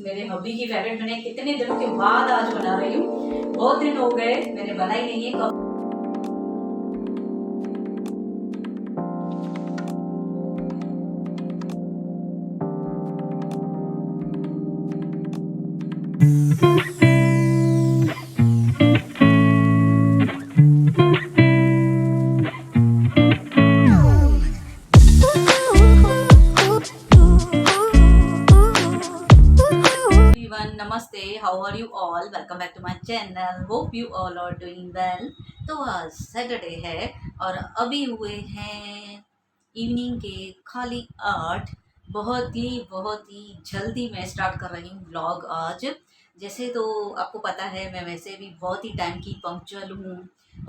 मेरे हब्बी की फेवरेट मैंने कितने दिनों के बाद आज बना रही हूँ। बहुत दिन हो गए मैंने बनाई नहीं है। कब नमस्ते, how are you all, welcome back to my channel, hope you all are doing well. तो आज सैटरडे है और अभी हुए हैं इवनिंग के खाली 8। बहुत ही जल्दी मैं स्टार्ट कर रही हूँ व्लॉग आज। जैसे तो आपको पता है मैं वैसे भी बहुत ही टाइम की पंक्चुअल हूँ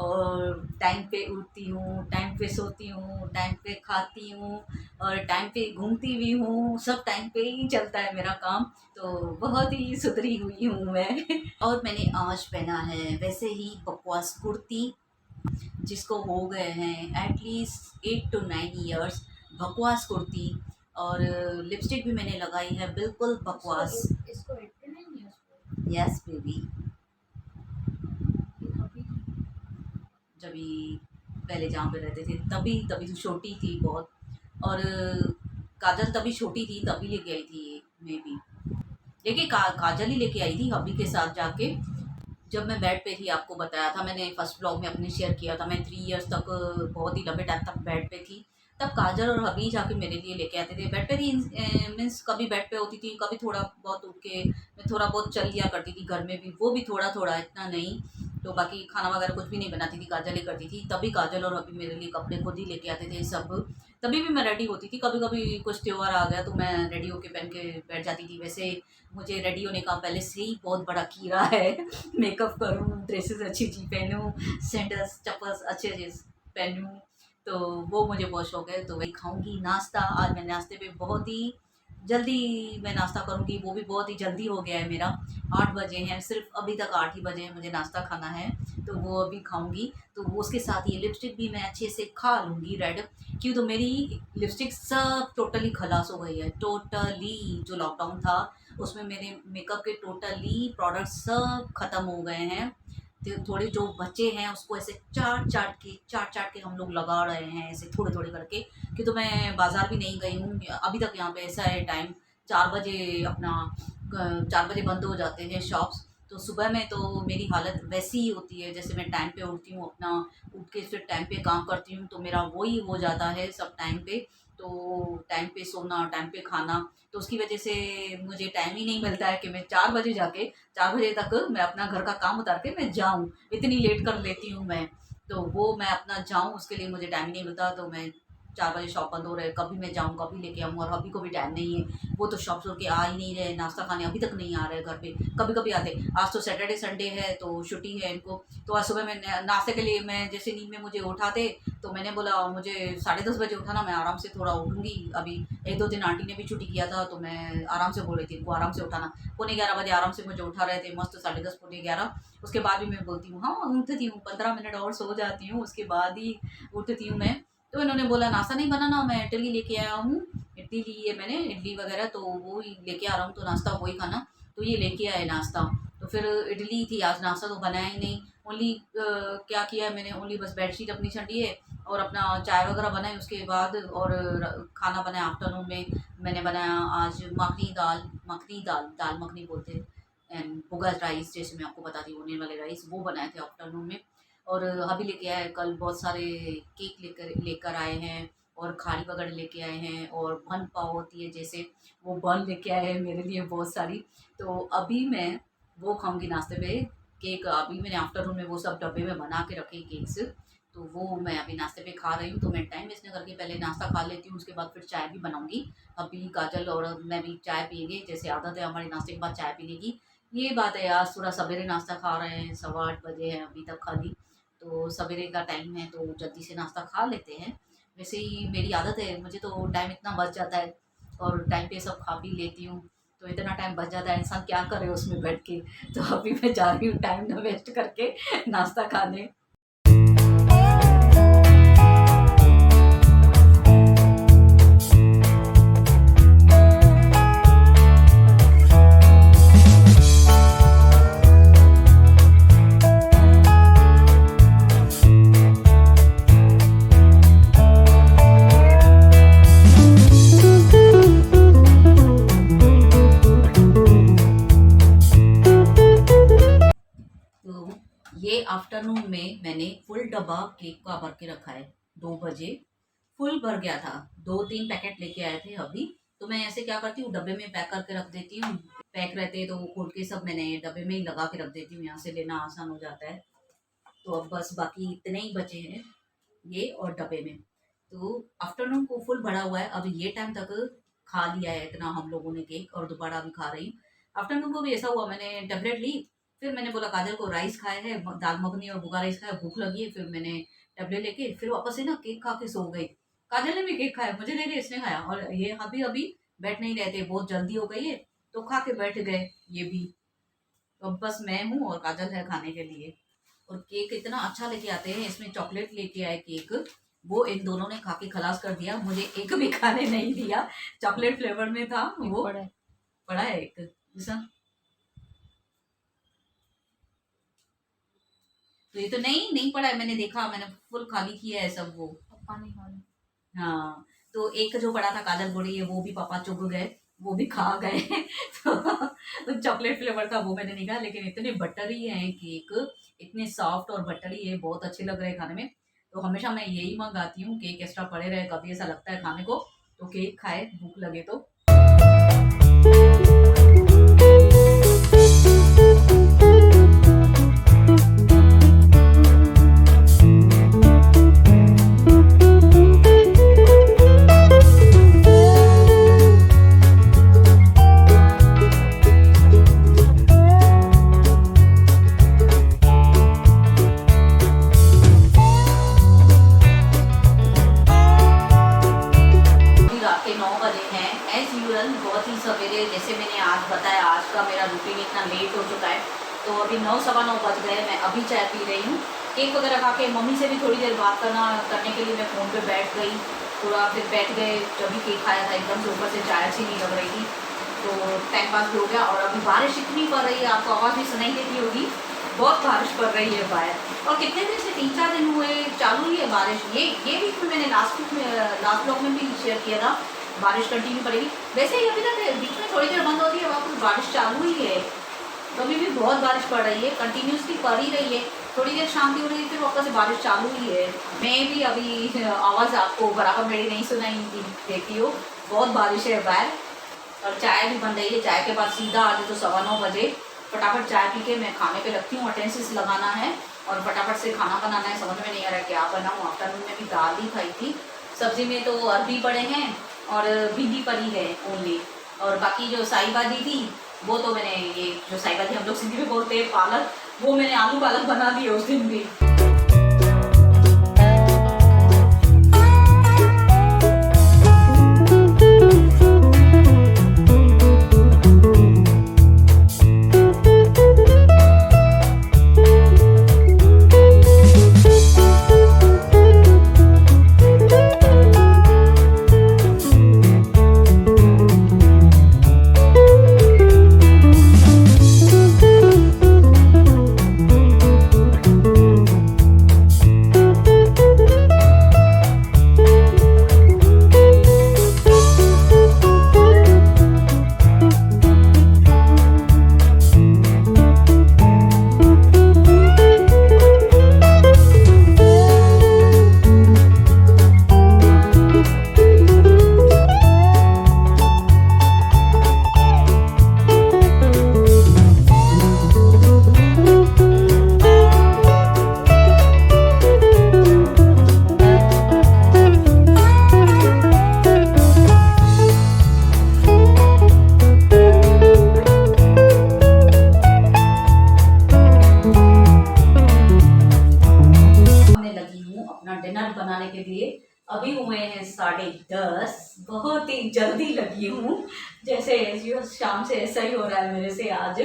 और टाइम पे उठती हूँ, टाइम पे सोती हूँ, टाइम पे खाती हूँ और टाइम पे घूमती भी हूँ। सब टाइम पे ही चलता है मेरा काम। तो बहुत ही सुधरी हुई हूँ मैं और मैंने आज पहना है वैसे ही बकवास कुर्ती, जिसको हो गए हैं एटलीस्ट 8 to 9 ईयर्स। बकवास कुर्ती और लिपस्टिक भी मैंने लगाई है बिल्कुल बकवास। इसको 89 ईयर्स यस बेबी। जब पहले जहाँ पे रहते थे तभी तभी तो छोटी थी बहुत, और काजल तभी छोटी थी तभी लेके आई थी मे बी। लेकिन काजल ही लेके आई थी हब्बी के साथ जाके। जब मैं बेड पे थी, आपको बताया था मैंने फर्स्ट ब्लॉग में अपने शेयर किया था, मैं 3 इयर्स तक बहुत ही लंबे टाइम तक बेड पे थी। तब काजल और हबी जाके मेरे लिए लेके आते थे। बेड पे थी मीन्स कभी बेड पे होती थी, कभी थोड़ा बहुत उठ के मैं थोड़ा बहुत चल लिया करती थी घर में भी, वो भी थोड़ा थोड़ा, इतना नहीं। तो बाकी खाना वगैरह कुछ भी नहीं बनाती थी, काजल ही करती थी। तभी काजल और हबी मेरे लिए कपड़े खुद ही लेके आते थे सब। तभी भी मैं रेडी होती थी। कभी कभी कुछ त्योहार आ गया तो मैं रेडी होके पहन के बैठ जाती थी। वैसे मुझे रेडी होने का पहले से ही बहुत बड़ा कीड़ा है मेकअप करूँ, ड्रेसेस अच्छी अच्छी पहनूँ, सैंडल्स चप्पल्स अच्छे अच्छे पहनूँ, तो वो मुझे बहुत शौक है। तो वही खाऊंगी नाश्ता। आज मैं नाश्ते पे बहुत ही जल्दी मैं नाश्ता करूंगी, वो भी बहुत ही जल्दी हो गया है मेरा। 8 बजे हैं, सिर्फ अभी तक 8 ही बजे हैं, मुझे नाश्ता खाना है तो वो अभी खाऊंगी। तो वो उसके साथ ये लिपस्टिक भी मैं अच्छे से खा लूँगी रेड। क्यों, तो मेरी लिपस्टिक सब टोटली खलास हो गई है। टोटली जो लॉकडाउन था उसमें मेरे मेकअप के टोटली प्रोडक्ट सब ख़त्म हो गए हैं। तो थोड़े जो बचे हैं उसको ऐसे चाट चाट के हम लोग लगा रहे हैं ऐसे थोड़े थोड़े करके। कि तो मैं बाज़ार भी नहीं गई हूँ अभी तक। यहाँ पे ऐसा है टाइम 4 बजे अपना 4 बजे बंद हो जाते हैं शॉप्स। तो सुबह में तो मेरी हालत वैसी ही होती है जैसे मैं टाइम पे उठती हूँ, अपना उठ के फिर टाइम पे काम करती हूँ, तो मेरा वही हो जाता है सब टाइम पे। तो टाइम पे सोना, टाइम पे खाना, तो उसकी वजह से मुझे टाइम ही नहीं मिलता है कि मैं 4 बजे जाके 4 बजे तक मैं अपना घर का काम उतार के मैं जाऊँ। इतनी लेट कर लेती हूँ मैं। तो वो मैं अपना जाऊँ उसके लिए मुझे टाइम नहीं मिलता। तो मैं 4 बजे शॉप बंद हो रहे, कभी मैं जाऊँ कभी लेके आऊँ। और अभी को भी टाइम नहीं है, वो तो शॉप छोड़ के आ ही नहीं रहे, नाश्ता खाने अभी तक नहीं आ रहे घर पे। कभी कभी आते। आज तो सैटरडे संडे है तो छुट्टी है इनको। तो आज सुबह मैं नाश्ते के लिए, मैं जैसे नींद में मुझे उठाते तो मैंने बोला मुझे 10:30 बजे उठाना, मैं आराम से थोड़ा उठूँगी। अभी 1-2 दिन आंटी ने भी छुट्टी किया था तो मैं आराम से बोल रही थी इनको आराम से उठाना। 11:15 बजे आराम से मुझे उठा रहे थे मस्त, 10:30 11:15। उसके बाद भी मैं बोलती हूँ हाँ उठती हूँ, 15 मिनट और सो जाती हूँ, उसके बाद ही उठती हूँ मैं। तो इन्होंने बोला नाश्ता नहीं बनाना, मैं इडली लेके आया हूँ। इडली ली है मैंने, इडली वगैरह तो वो ही लेके आ रहा हूँ, तो नाश्ता वही खाना। तो ये लेके आए नाश्ता। तो फिर इडली थी, आज नाश्ता तो बनाया ही नहीं। ओनली क्या किया है मैंने, ओनली बस बेडशीट अपनी छंटी है और अपना चाय वगैरह बनाई उसके बाद। और खाना बनाया आफ्टरनून में। मैंने बनाया आज दाल मखनी बोलते हैं, एंड भुगा राइस, जैसे मैं आपको बताती हूँ ओनियन वाले राइस, वो बनाए थे आफ्टरनून में। और अभी लेके आए, कल बहुत सारे केक लेकर आए हैं और खाड़ी वगैरह लेके आए हैं, और बन पाव होती है जैसे, वो बन लेके आए हैं मेरे लिए बहुत सारी। तो अभी मैं वो खाऊंगी नाश्ते पे। केक अभी मैंने आफ्टरनून में वो सब डब्बे में बना के रखे केक्स, तो वो मैं अभी नाश्ते पे खा रही हूँ। तो मैं टाइम वेस्ट न करके पहले नाश्ता खा लेती हूँ, उसके बाद फिर चाय भी बनाऊंगी। अभी काजल और मैं भी चाय पियेंगे, जैसे आदत है हमारी नाश्ते के बाद चाय पीने की। ये बात है, आज थोड़ा सवेरे नाश्ता खा रहे हैं, 8:15 बजे हैं अभी तक खाली। तो सवेरे का टाइम है तो जल्दी से नाश्ता खा लेते हैं। वैसे ही मेरी आदत है, मुझे तो टाइम इतना बच जाता है और टाइम पे सब खा पी लेती हूँ। तो इतना टाइम बच जाता है, इंसान क्या करे उसमें बैठ के। तो अभी मैं जा रही हूँ टाइम ना वेस्ट करके नाश्ता खाने। आफ्टरनून में मैंने फुल डब्बा केक का भर के रखा है। 2 बजे फुल भर गया था। 2-3 पैकेट लेके आए थे अभी। तो मैं ऐसे क्या करती हूँ, डब्बे में पैक करके रख देती हूँ। पैक रहते हैं तो वो खोल के सब मैंने डब्बे में ही लगा के रख देती हूँ, यहाँ से लेना आसान हो जाता है। तो अब बस बाकी इतने ही बचे हैं, ये और डब्बे में। तो आफ्टरनून को फुल भरा हुआ है। अभी ये टाइम तक खा लिया है इतना हम लोगों ने केक, और दोबारा भी खा रही हूँ। आफ्टरनून को भी ऐसा हुआ, मैंने टेबलेट ली, फिर मैंने बोला काजल को राइस खाया है, दाल मखनी और भुगा राइस खाया, भूख लगी है, फिर मैंने टेबलेट लेके फिर वापस से ना केक खा के सो गई। काजल ने भी केक खाया, मुझे दे के इसने खाया, और ये अभी अभी बैठ नहीं रहते, बहुत जल्दी हो गई है तो खा के बैठ गए ये भी। तो अब बस मैं हूँ और काजल है खाने के लिए। और केक इतना अच्छा लेके आते हैं, इसमें चॉकलेट लेके आए केक, वो इन दोनों ने खा के खलास कर दिया, मुझे एक भी खाने नहीं दिया। चॉकलेट फ्लेवर में था वो, पड़ा है एक जैसा। तो ये तो नहीं पड़ा है, मैंने देखा, मैंने फुल खाली किया है सब वो। पापा नहीं खा रहे। हाँ, तो एक जो पड़ा था काजल बोली है वो भी पापा चुग गए, वो भी खा गए। तो चॉकलेट फ्लेवर था वो मैंने नहीं खाया, लेकिन इतने बटरी है केक, इतने सॉफ्ट और बटरी है, बहुत अच्छे लग रहे हैं खाने में। तो हमेशा मैं यही मंगाती हूँ, केक एक्स्ट्रा पड़े रहे, कभी ऐसा लगता है खाने को तो केक खाए, भूख लगे तो। अभी रात के 9 बजे हैं, एज यूजल बहुत ही सवेरे, जैसे मैंने आज बताया, आज का मेरा रूटीन इतना लेट हो चुका है। तो अभी 9-9:15 बज गए, मैं अभी चाय पी रही हूँ। केक वगैरह खा के मम्मी से भी थोड़ी देर बात करने के लिए मैं फ़ोन पे बैठ गई थोड़ा, फिर बैठ गए, जब भी केक खाया था एकदम से ऊपर से चाय अच्छी नहीं लग रही थी, तो टाइम पास भी हो गया। और अभी बारिश इतनी पड़ रही है, आपको आवाज़ भी सुनाई देती होगी, बहुत बारिश पड़ रही है बाहर। और कितने दिन से 3-4 दिन हुए चालू ही है बारिश। ये भी फिर मैंने लास्ट ब्लॉग में भी शेयर किया था, बारिश कंटिन्यू पड़ेगी। वैसे ही अभी तक बीच में थोड़ी देर बंद होती है, वापस बारिश चालू ही है। तो अभी भी बहुत बारिश पड़ रही है, कंटिन्यूसली पड़ ही रही है, थोड़ी देर शांति हो रही है, फिर वापस से बारिश चालू ही है। मैं भी अभी आवाज़ आपको बराबर मेरी नहीं सुनाई देती हो, बहुत बारिश है बाहर। और चाय भी बन रही है, चाय के बाद सीधा आज तो 9:15 बजे फटाफट चाय पी के मैं खाने पे लगती हूँ। अटेंसिस लगाना है और फटाफट से खाना बनाना है, समझ में नहीं आ रहा क्या बनाऊँ। आफ्टरनून में भी दाल ही खाई थी, सब्जी में तो अरबी पड़े हैं और भिंडी पड़ी है ओनली, और बाकी जो साई भाजी थी वो तो मैंने, ये जो साई भाजी हम लोग सिंधी में बोलते हैं पालक, वो मैंने आलू पालक बना दिए उस दिन भी। डिनर बनाने के लिए अभी हुए हैं 10:30, बहुत ही जल्दी लगी हूँ, जैसे शाम से ऐसा ही हो रहा है मेरे से आज।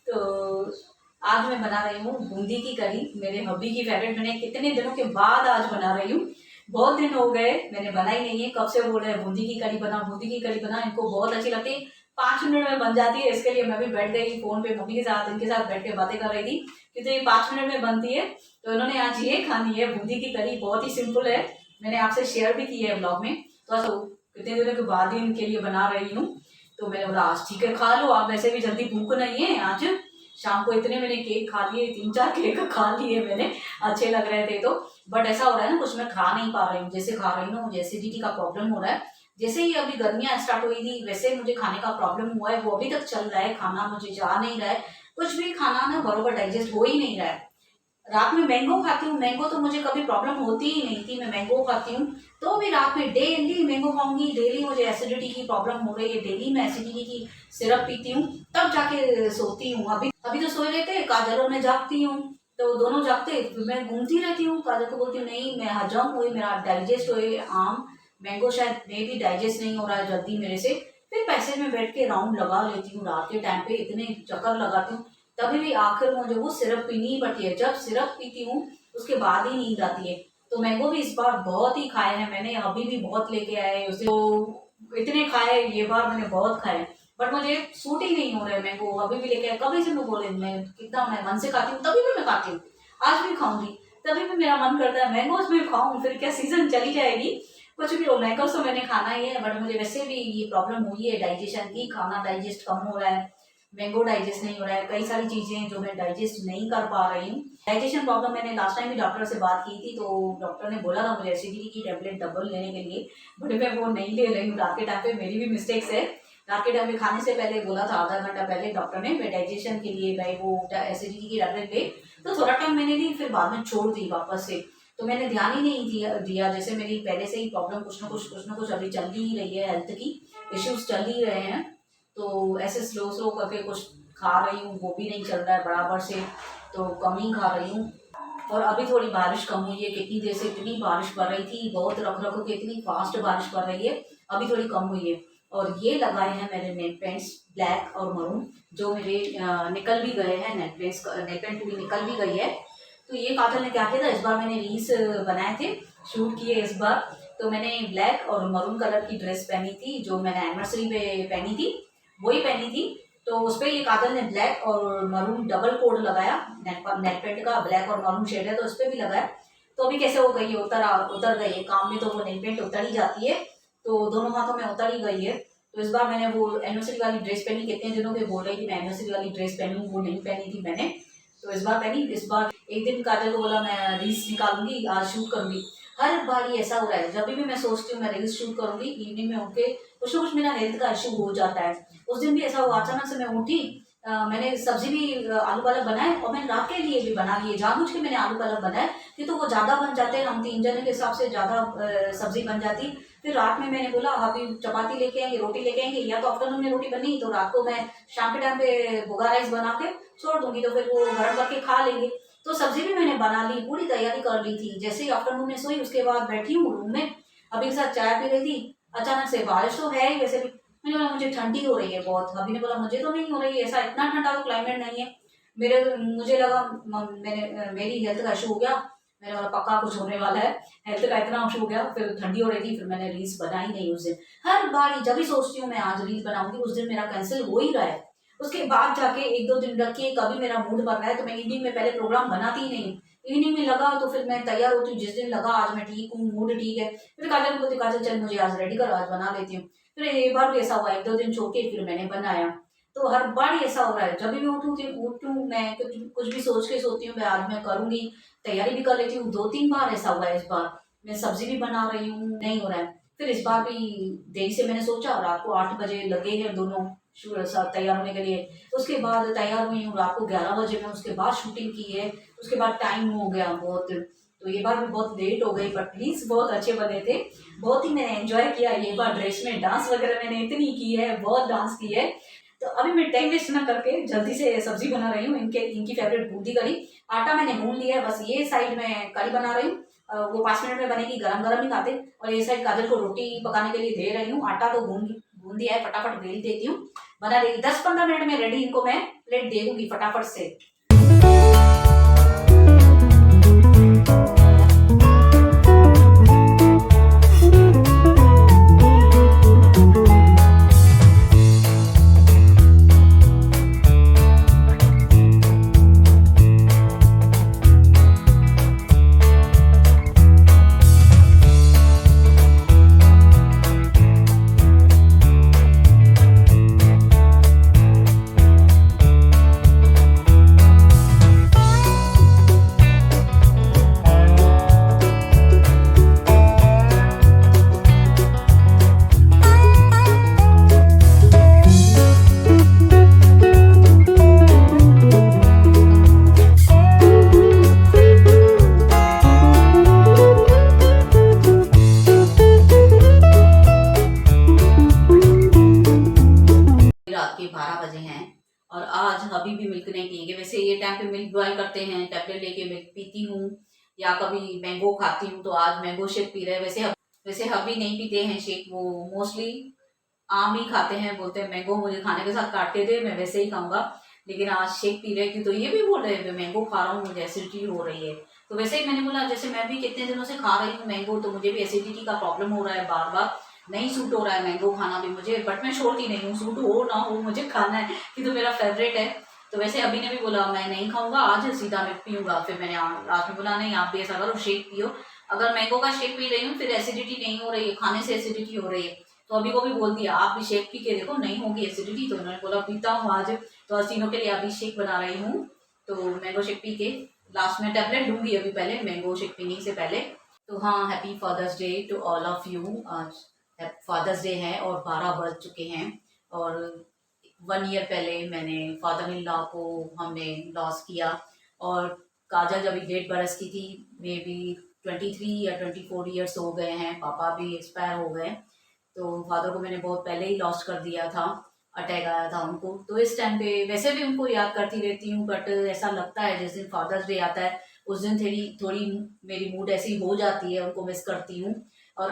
तो आज मैं बना रही हूँ बूंदी की करी, मेरे हब्बी की फेवरेट, मैंने कितने दिनों के बाद आज बना रही हूँ, बहुत दिन हो गए मैंने बनाई नहीं है, कब से बोल रहे हैं बूंदी की करी बना, बूंदी की करी बना, इनको बहुत अच्छी लगती है, 5 मिनट में बन जाती है। इसके लिए मैं भी बैठ गई फोन पे मम्मी के साथ, इनके साथ बैठ के बातें कर रही थी कि तो ये 5 मिनट में बनती है। तो इन्होंने आज ये खानी है बूंदी की करी, बहुत ही सिंपल है, मैंने आपसे शेयर भी की है ब्लॉग में, तो कितने दिनों के बाद ही इनके लिए बना रही हूँ। तो मैंने बोला आज ठीक है खा लो आप, वैसे भी जल्दी भूख नहीं है, आज शाम को इतने मैंने केक खा लिए, 3-4 केक खा लिए मैंने, अच्छे लग रहे थे तो। बट ऐसा हो रहा है ना, कुछ मैं खा नहीं पा रही हूँ, जैसे खा रही हूँ मुझे एसिडिटी का प्रॉब्लम हो रहा है। जैसे ही अभी गर्मियाँ स्टार्ट हुई थी वैसे मुझे खाने का प्रॉब्लम हुआ है, वो अभी तक चल रहा है, खाना मुझे जा नहीं रहा है, कुछ भी खाना ना बरोबर डाइजेस्ट हो ही नहीं रहा है। रात में मैंगो खाती हूँ, मैंगो तो मुझे कभी प्रॉब्लम होती ही नहीं थी, मैं मैंगो खाती हूँ तो भी रात में डेली मैंगो खाऊंगी, डेली मुझे एसिडिटी की प्रॉब्लम हो रही है, डेली मैं एसिडिटी की सिरप पीती हूँ तब जाके सोती हूँ। अभी अभी तो सोए रहते, काजल और मैं जागती हूँ, तो दोनों जागते, मैं घूमती रहती हूँ, काजल को बोलती हूँ नहीं मैं हजम हुई, मेरा डाइजेस्ट हुए आम मैंगो शायद मे भी डाइजेस्ट नहीं हो रहा है जल्दी मेरे से। फिर पैसे में बैठ के राउंड लगा लेती हूँ, रात के टाइम पे इतने चक्कर लगाती हूँ, तभी भी आखिर मुझे वो सिरप पीनी ही पड़ती है। जब सिरप पीती हूँ उसके बाद ही नींद आती है। तो मैंगो भी इस बार बहुत ही खाए हैं मैंने, अभी भी बहुत लेके आए उसे, तो इतने खाए ये बार मैंने बहुत खाए, बट मुझे सूट ही नहीं हो रहा है मैंगो। अभी भी लेके आए, कभी से मैं बोले मैं कितना मैं मन से खाती हूँ, तभी भी मैं खाती हूँ, आज भी खाऊंगी, तभी भी मेरा मन करता है मैंगोज में खाऊं, फिर क्या सीजन चली जाएगी, कुछ भी हो मैंगोज तो मैंने खाना ही है। बट मुझे वैसे भी ये प्रॉब्लम हुई है डाइजेशन की, खाना डाइजेस्ट कम हो रहा है, मैंगो डाइजेस्ट नहीं हो रहा है, कई सारी चीजें हैं जो मैं डाइजेस्ट नहीं कर पा रही हूँ। डाइजेशन प्रॉब्लम मैंने लास्ट टाइम भी डॉक्टर से बात की थी, तो डॉक्टर ने बोला था मुझे एसिडिटी की टेबलेट डबल लेने के लिए, बट मैं वो नहीं ले रही हूँ रात के टाइम पे, मेरी भी मिस्टेक्स है। रात के टाइम पे खाने से पहले बोला था, आधा घंटा पहले डॉक्टर ने मैं डाइजेशन के लिए भाई वो एसिडिटी की टेबलेट ले, तो थोड़ा टाइम मैंने ली, फिर बाद में छोड़ दी वापस से, तो मैंने ध्यान ही नहीं दिया। जैसे मेरी पहले से ही प्रॉब्लम कुछ ना कुछ अभी चल ही रही है, हेल्थ की इश्यूज चल ही रहे हैं, तो ऐसे स्लो करके कुछ खा रही हूँ, वो भी नहीं चल रहा है बराबर से, तो कम ही खा रही हूँ। और अभी थोड़ी बारिश कम हुई है, कितनी देर से इतनी बारिश पड़ रही थी, बहुत रख के इतनी फास्ट बारिश पड़ रही है, अभी थोड़ी कम हुई है। और ये लगाए हैं मैंने नेट पेंट्स ब्लैक और मरून, जो मेरे निकल भी गए हैं, नेट पेंट भी निकल भी गई है। तो ये काजल ने क्या किया था, इस बार मैंने रील्स बनाए थे, शूट किए इस बार, तो मैंने ब्लैक और मरून कलर की ड्रेस पहनी थी, जो मैंने एनिवर्सरी पे पहनी थी वही पहनी थी। तो उस पर ये काजल ने ब्लैक और मरून डबल कोड लगाया, नेट पेंट का ब्लैक और मरून शेड है तो उस पर भी लगाया। तो अभी कैसे हो गई है, उतर गई है, काम में तो वो नेट पेंट उतर ही जाती है, तो दोनों हाथों में उतर ही गई है। तो इस बार मैंने वो एनिवर्सरी वाली ड्रेस पहनी, कितने दिनों के बोल रही थी मैं एनिवर्सरी वाली ड्रेस पहनूँ, वो नहीं पहनी थी मैंने, तो इस बार पहनी। इस बार एक दिन काजल को बोला मैं रील्स निकालूंगी, आज शूट करूंगी। हर बार ही ऐसा हो रहा है, जब भी मैं सोचती हूँ मैं रील्स शूट करूंगी, इवनिंग में उठ के कुछ ना कुछ मेरा हेल्थ का इशू हो जाता है। उस दिन भी ऐसा हुआ, अचानक से मैं उठी, मैंने सब्जी भी आलू पालक बनाए, और मैंने रात के लिए भी बना लिए, जानबूझ के मैंने आलू पालक बनाए कि तो वो ज़्यादा बन जाते हैं, हम 3 जने के हिसाब से ज़्यादा सब्जी बन जाती। फिर रात में मैंने बोला अभी चपाती लेके आएंगे, रोटी लेके आएंगे, या तो आफ्टरनून में रोटी बनी तो रात को मैं शाम के टाइम पे भुगा राइस बना के छोड़ दूंगी, तो फिर वो गर्म करके खा लेंगे। तो सब्जी भी मैंने बना ली, पूरी तैयारी कर ली थी। जैसे ही आफ्टरनून में सोई, उसके बाद बैठी हूँ रूम में, अभी के साथ चाय पी रही थी, अचानक से बारिश तो है ही वैसे भी, मैंने बोला मुझे ठंडी हो रही है बहुत। अभी ने बोला मुझे तो नहीं हो रही है, ऐसा इतना ठंडा तो क्लाइमेट नहीं है। मुझे लगा मेरी हेल्थ का इशू हो गया, मैंने बोला पक्का कुछ होने वाला है, हेल्थ का इतना इशू हो गया। फिर ठंडी हो रही थी, फिर मैंने रील्स बनाई नहीं उस दिन। हर बार जब भी सोचती हूँ मैं आज रील बनाऊंगी, उस दिन मेरा कैंसिल हो ही रहा है। उसके बाद जाके 1-2 दिन रख के कभी मेरा मूड बन रहा है तो मैं इवनिंग में पहले प्रोग्राम बनाती ही नहीं, इवनिंग में लगा तो फिर मैं तैयार होती हूँ, जिस दिन लगा आज मैं ठीक हूँ, मूड ठीक है, फिर काजल को बोलती काजल चल मुझे आज रेडी कर, आज बना लेती हूँ। फिर एक बार भी ऐसा हुआ, 1-2 दिन छोड़ के फिर मैंने बनाया। तो हर बार ही ऐसा हो रहा है, जब भी मैं उठूँ मैं कुछ भी सोच के सोती हूँ मैं आज मैं करूंगी, तैयारी भी कर लेती हूँ। 2-3 बार ऐसा हुआ है, इस बार मैं सब्जी भी बना रही हूँ, नहीं हो रहा है। फिर इस बार भी देरी से मैंने सोचा, रात को 8 बजे लगे हैं दोनों तैयार होने के लिए, उसके बाद तैयार हुई हूँ रात को 11 बजे में, उसके बाद शूटिंग की है, उसके बाद टाइम हो गया बहुत। तो ये बार भी बहुत लेट हो गई, बट रील्स बहुत अच्छे बने थे, बहुत ही मैंने एंजॉय किया ये बार। ड्रेस में डांस वगैरह मैंने इतनी की है, बहुत डांस की है। तो अभी मैं टाइम वेस्ट ना करके जल्दी से सब्जी बना रही हूँ, इनकी फेवरेट बूंदी करी। आटा मैंने गूंद लिया है, बस ये साइड में करी बना रही हूँ, वो 5 मिनट में बनेगी, गरम गरम ही खाते। और ये साइड काजल को रोटी पकाने के लिए दे रही हूँ, आटा तो गूंद दिया है, फटाफट बेल देती हूँ, बना देगी। 10-15 मिनट में रेडी, इनको मैं प्लेट दे दूंगी फटाफट से। और आज अभी भी मिल्क नहीं पिएंगे। वैसे ये टाइम पे मिल्क बॉयल करते हैं, टैबलेट लेके मिल्क पीती हूँ, या कभी मैंगो खाती हूँ, तो आज मैंगो शेक पी रहे हैं। वैसे अभी नहीं पीते हैं शेक, वो मोस्टली आम ही खाते हैं, बोलते हैं मैंगो मुझे खाने के साथ काट के दे, मैं वैसे ही खाऊंगा। लेकिन आज शेक पी रहे क्यों, तो ये भी बोल रहे हैं मैंगो खा रहा हूँ मुझे एसिडिटी हो रही है। तो वैसे ही मैंने बोला जैसे मैं भी कितने दिनों से खा रही हूँ मैंगो, तो मुझे भी एसिडिटी का प्रॉब्लम हो रहा है, बार बार नहीं सूट हो रहा है मैंगो खाना भी मुझे, बट मैं छोड़ती नहीं हूँ, सूट हो ना हो मुझे खाना है, कि तो मेरा फेवरेट है। तो वैसे अभी ने भी बोला मैं नहीं खाऊंगा आज, सीधा मैं पीऊंगा। फिर मैंने रात में बोला नहीं आप भी ऐसा करो शेक पियो, अगर मैंगो का शेक पी रही हूँ फिर एसिडिटी नहीं हो रही है, खाने से एसिडिटी हो रही है, तो अभी को भी बोल दिया आप भी शेक पी के देखो नहीं होगी एसिडिटी, तो उन्होंने बोला पीता हूँ आज। तो आज तीनों के लिए अभी शेक बना रही हूँ, तो मैंगो शेक पी के लास्ट में टैबलेट लूंगी, अभी पहले मैंगो शेक पीने से पहले। तो हाँ, happy father's day to all of you. आज फादर्स डे है और 12 बज चुके हैं, और 1 ईयर पहले मैंने फादर इन लॉ को हमने लॉस किया। और काजल जब 1.5 बरस की थी, मे बी 23 या 24 ईयर्स हो गए हैं, पापा भी एक्सपायर हो गए। तो फादर को मैंने बहुत पहले ही लॉस्ट कर दिया था, अटैक आया था उनको। तो इस टाइम पे वैसे भी उनको याद करती रहती हूँ, बट ऐसा लगता है जिस दिन फादर्स डे आता है उस दिन थोड़ी थोड़ी मेरी मूड ऐसी हो जाती है, उनको मिस करती हूँ। और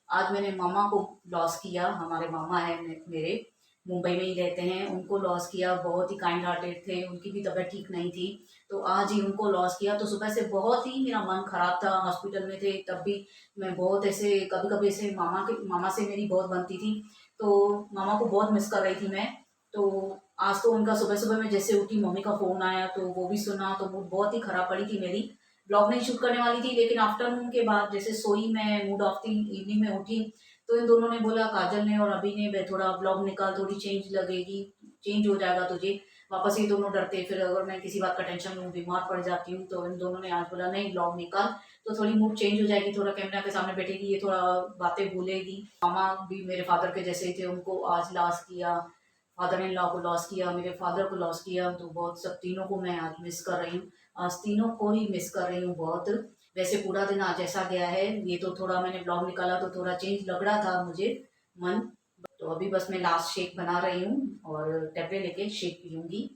आज मैंने मामा को लॉस किया, हमारे मामा है मेरे, मुंबई में ही रहते हैं, उनको लॉस किया। बहुत ही काइंड हार्टेड थे, उनकी भी तबीयत ठीक नहीं थी, तो आज ही उनको लॉस किया। तो सुबह से बहुत ही मेरा मन खराब था, हॉस्पिटल में थे तब भी मैं बहुत ऐसे कभी कभी ऐसे मामा से मेरी बहुत बनती थी, तो मामा को बहुत मिस कर रही थी मैं। तो आज तो उनका सुबह सुबह में जैसे उठी मम्मी का फोन आया तो वो भी सुना, तो मूड बहुत ही खराब पड़ी थी मेरी। ब्लॉग नहीं शूट करने वाली थी, लेकिन आफ्टरनून के बाद जैसे सोई मैं, मूड ऑफ थी, इवनिंग में उठी, तो इन दोनों ने बोला, काजल ने और अभी ने, थोड़ा ब्लॉग निकाल, थोड़ी चेंज लगेगी, चेंज हो जाएगा तुझे वापस। ये दोनों डरते फिर अगर मैं किसी बात का टेंशन लूँ बीमार पड़ जाती हूँ, तो इन दोनों ने आज बोला नहीं ब्लॉग निकाल, तो थोड़ी मूड चेंज हो जाएगी, थोड़ा कैमरा के सामने बैठेगी, ये थोड़ा बातें भूलेगी। मामा भी मेरे फादर के जैसे ही थे, उनको आज लॉस किया, फादर इन लॉ को लॉस किया, मेरे फादर को लॉस किया, तो बहुत सब तीनों को मैं आज मिस कर रही हूँ, आज तीनों को ही मिस कर रही हूँ बहुत। वैसे पूरा दिन आज ऐसा गया है, ये तो थोड़ा मैंने ब्लॉग निकाला तो थोड़ा चेंज लग रहा था मुझे मन। तो अभी बस मैं लास्ट शेक बना रही हूँ और टेबलेट लेके शेक पीऊंगी।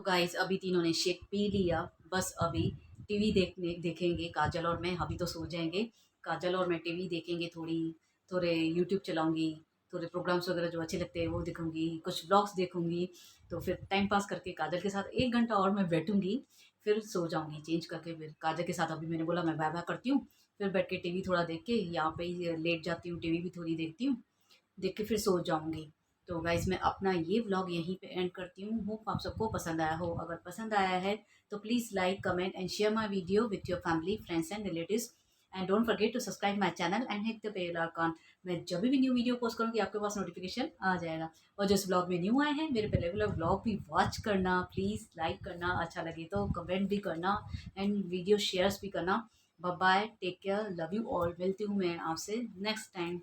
गाइस अभी तीनों ने शेक पी लिया, बस अभी टीवी देखेंगे काजल और मैं, अभी तो सो जाएंगे। काजल और मैं टीवी देखेंगे, थोड़े यूट्यूब चलाऊंगी, थोड़े प्रोग्राम्स वगैरह जो अच्छे लगते हैं वो देखूंगी, कुछ ब्लॉग्स देखूंगी। तो फिर टाइम पास करके काजल के साथ 1 घंटा और मैं बैठूंगी, फिर सो जाऊंगी चेंज करके। फिर काजल के साथ अभी मैंने बोला मैं बाय बाय करती हूँ, फिर बैठ के टीवी थोड़ा देख के यहाँ पे ही लेट जाती हूँ, टीवी भी थोड़ी देखती हूँ, देख के फिर सो जाऊंगी। तो गाइज मैं अपना ये व्लॉग यहीं पे एंड करती हूँ, होप आप सबको पसंद आया हो। अगर पसंद आया है तो please like comment and share my video with your family friends and relatives, and don't forget to subscribe my channel and hit the bell icon. मैं जब भी न्यू वीडियो पोस्ट करूँगी आपके पास नोटिफिकेशन आ जाएगा। और जो इस ब्लॉग में न्यू आए हैं, मेरे पहले वाला ब्लॉग भी वॉच करना, प्लीज़ लाइक करना, अच्छा लगे तो कमेंट भी करना एंड वीडियो शेयर्स भी करना। Bye bye, take care, love you all, मिलती हूँ मैं आपसे नेक्स्ट टाइम।